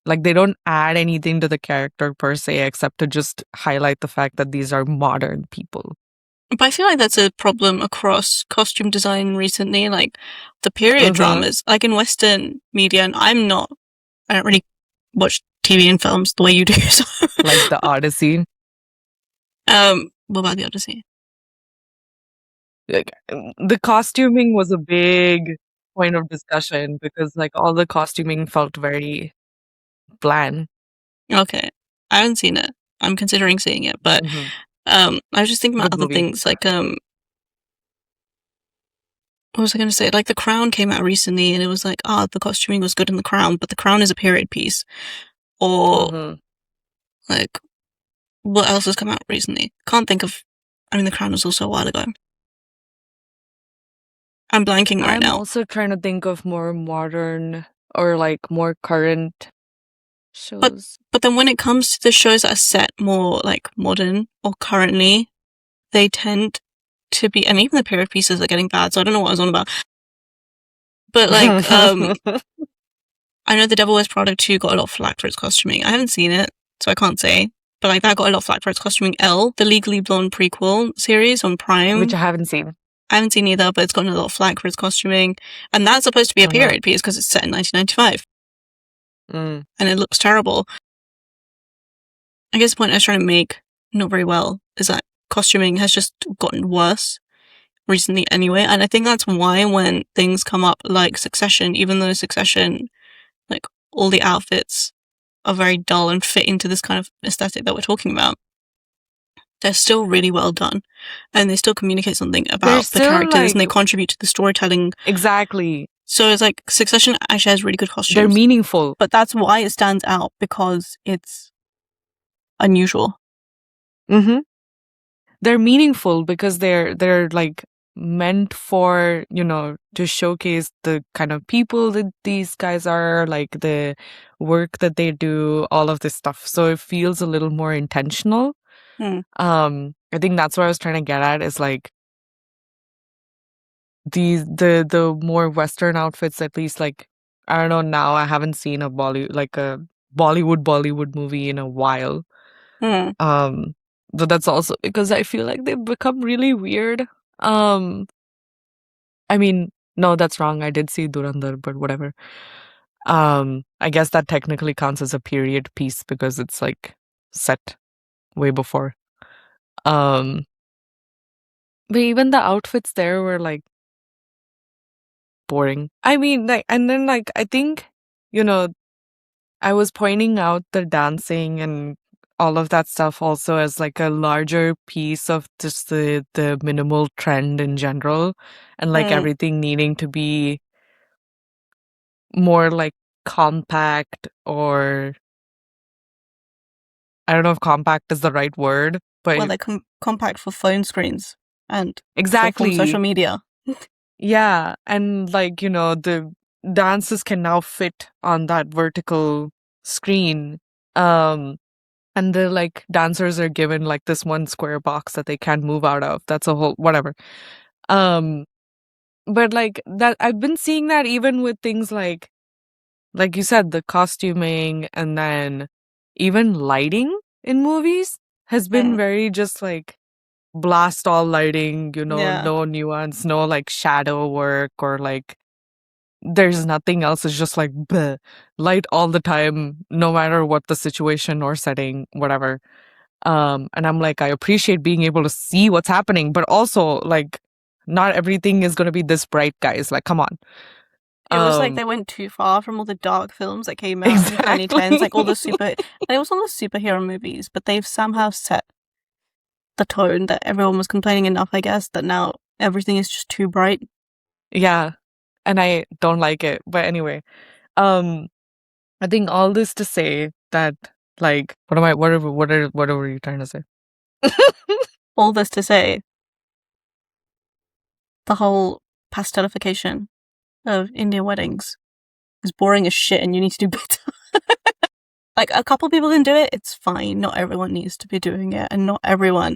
Like they don't add anything to the character per se except to just highlight the fact that these are modern people. But I feel like that's a problem across costume design recently, like the period dramas, like in Western media, and I don't really watch TV and films the way you do. So. Like the Odyssey. What about the Odyssey? Like, the costuming was a big point of discussion because like all the costuming felt very bland. Okay, I haven't seen it. I'm considering seeing it, but I was just thinking about other things like what was I going to say? Like The Crown came out recently, and it was like, the costuming was good in The Crown, but The Crown is a period piece. Or like, what else has come out recently? Can't think of. I mean, The Crown was also a while ago. I'm blanking right now. I'm also trying to think of more modern or like more current shows. But then when it comes to the shows that are set more like modern or currently, they tend to be, and even the period pieces are getting bad, so I don't know what I was on about. But like, I know The Devil Wears Prada 2 got a lot of flack for its costuming. I haven't seen it, so I can't say. But like that got a lot of flack for its costuming. Elle, the Legally Blonde prequel series on Prime. Which I haven't seen. I haven't seen either, but it's gotten a lot of flack for its costuming. And that's supposed to be a period piece because it's set in 1995. And it looks terrible. I guess the point I was trying to make, not very well, is that costuming has just gotten worse recently anyway. And I think that's why when things come up like Succession, even though Succession, like all the outfits are very dull and fit into this kind of aesthetic that we're talking about, they're still really well done. And they still communicate something about the characters and they contribute to the storytelling. Exactly. So it's like Succession actually has really good costumes. They're meaningful. But that's why it stands out, because it's unusual. They're meaningful because they're like meant for, you know, to showcase the kind of people that these guys are, like the work that they do, all of this stuff. So it feels a little more intentional. I think that's what I was trying to get at, is like the more Western outfits, at least, like, I don't know, now I haven't seen a Bollywood movie in a while. But that's also because I feel like they've become really weird. I mean, no, that's wrong. I did see Durandar, but whatever. I guess that technically counts as a period piece because it's like set way before. But even the outfits there were like boring. I mean, like, and then like I think, you know, I was pointing out the dancing and all of that stuff also as like a larger piece of just the minimal trend in general, and like everything needing to be more like compact, or I don't know if compact is the right word, but well, they're compact for phone screens and exactly from social media. Yeah, and like, you know, the dances can now fit on that vertical screen. And the like dancers are given like this one square box that they can't move out of. That's a whole whatever. But like that, I've been seeing that even with things like you said, the costuming, and then even lighting in movies has been very just like blast all lighting, you know, no nuance, no like shadow work, or like there's nothing else. It's just like bleh, light all the time, no matter what the situation or setting, whatever. And I'm like, I appreciate being able to see what's happening, but also like not everything is gonna be this bright, guys. Like, come on. It was like they went too far from all the dark films that came out in the 2010s, like all the it was all the superhero movies, but they've somehow set the tone that everyone was complaining enough, I guess, that now everything is just too bright. Yeah. And I don't like it. But anyway, I think all this to say that, like, what are you trying to say? All this to say, the whole pastelification of Indian weddings is boring as shit, and you need to do better. Like, a couple people can do it, it's fine. Not everyone needs to be doing it, and not everyone.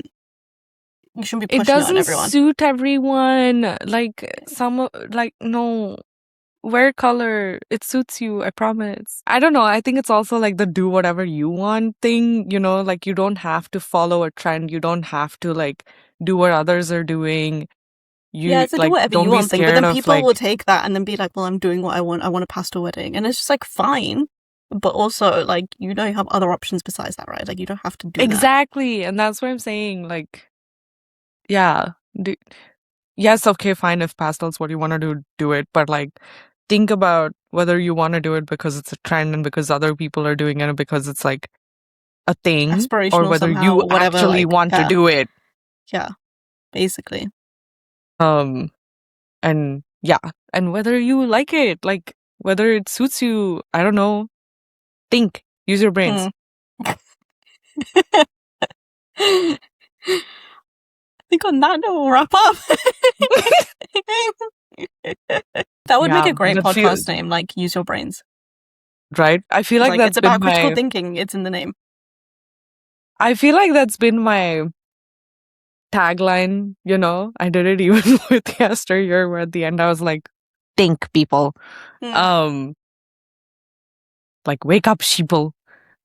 You shouldn't be pushing it on everyone. It doesn't suit everyone. Like, no. Wear color. It suits you, I promise. I don't know. I think it's also like the do whatever you want thing, you know? Like, you don't have to follow a trend. You don't have to, like, do what others are doing. It's a do whatever you want thing, but then people will take that and then be like, well, I'm doing what I want. I want a pastel wedding. And it's just like, fine. But also, like, you know, you have other options besides that, right? Like, you don't have to do exactly. And that's what I'm saying. Like, yeah. Yes, okay, fine. If pastel's what you want to do it. But, like, think about whether you want to do it because it's a trend and because other people are doing it and because it's, like, a thing. Or whether somehow, you or whatever, actually want to do it. Yeah, basically. And yeah, and whether you like it, like whether it suits you, I don't know. Think, use your brains. I think on that note, we'll wrap up. That would make a great podcast name, like Use Your Brains. Right? I feel like that's it's about critical thinking. It's in the name. I feel like that's been my tagline, you know? I did it even with yesteryear, where at the end I was like, think, people. Like, wake up, sheeple.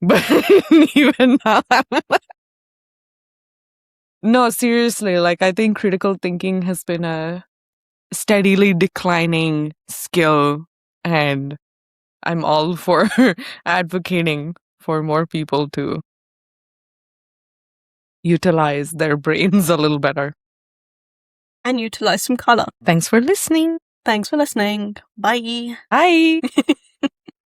But even now, no, seriously, like, I think critical thinking has been a steadily declining skill, and I'm all for advocating for more people to utilize their brains a little better. And utilize some color. Thanks for listening. Bye. Bye.